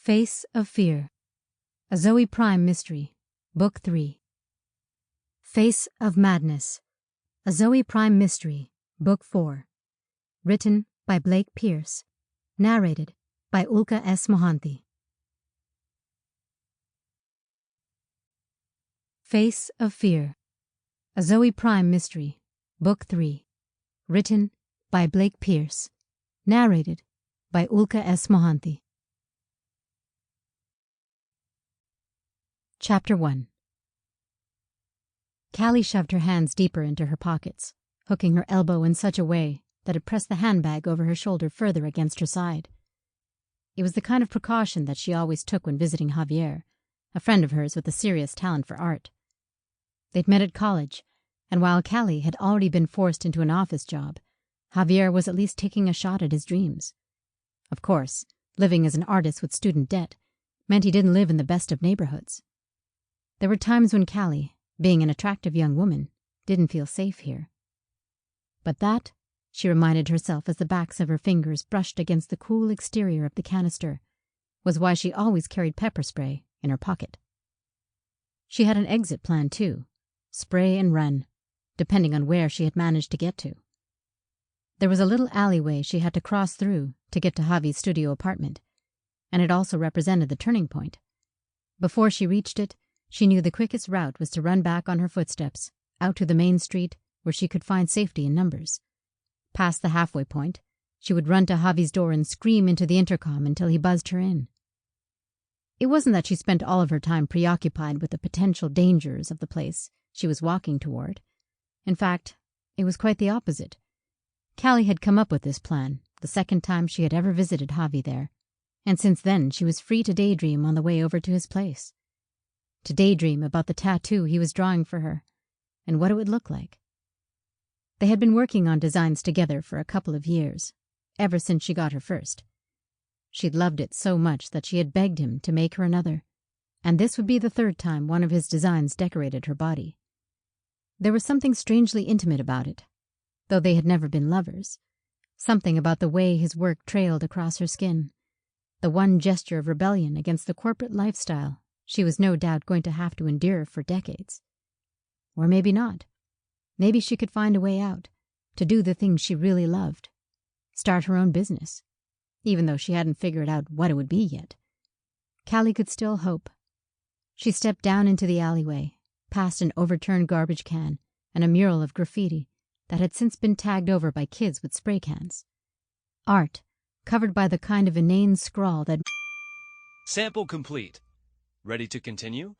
Face of Fear, a Zoe Prime mystery, Book 3. Face of Madness, a Zoe Prime mystery, Book 4. Written by Blake Pierce. Narrated by Ulka S. Mohanty. Face of Fear, a Zoe Prime mystery, Book 3. Written by Blake Pierce. Narrated by Ulka S. Mohanty. Chapter 1. Callie shoved her hands deeper into her pockets, hooking her elbow in such a way that it pressed the handbag over her shoulder further against her side. It was the kind of precaution that she always took when visiting Javier, a friend of hers with a serious talent for art. They'd met at college, and while Callie had already been forced into an office job, Javier was at least taking a shot at his dreams. Of course, living as an artist with student debt meant he didn't live in the best of neighborhoods. There were times when Callie, being an attractive young woman, didn't feel safe here. But that, she reminded herself as the backs of her fingers brushed against the cool exterior of the canister, was why she always carried pepper spray in her pocket. She had an exit plan, too, spray and run, depending on where she had managed to get to. There was a little alleyway she had to cross through to get to Javi's studio apartment, and it also represented the turning point. Before she reached it, she knew the quickest route was to run back on her footsteps, out to the main street where she could find safety in numbers. Past the halfway point, she would run to Javi's door and scream into the intercom until he buzzed her in. It wasn't that she spent all of her time preoccupied with the potential dangers of the place she was walking toward. In fact, it was quite the opposite. Callie had come up with this plan the second time she had ever visited Javi there, and since then she was free to daydream on the way over to his place. To daydream about the tattoo he was drawing for her, and what it would look like. They had been working on designs together for a couple of years, ever since she got her first. She'd loved it so much that she had begged him to make her another, and this would be the third time one of his designs decorated her body. There was something strangely intimate about it, though they had never been lovers. Something about the way his work trailed across her skin, the one gesture of rebellion against the corporate lifestyle she was no doubt going to have to endure for decades. Or maybe not. Maybe she could find a way out, to do the things she really loved. Start her own business, even though she hadn't figured out what it would be yet. Callie could still hope. She stepped down into the alleyway, past an overturned garbage can and a mural of graffiti that had since been tagged over by kids with spray cans. Art, covered by the kind of inane scrawl that... Sample complete. Ready to continue?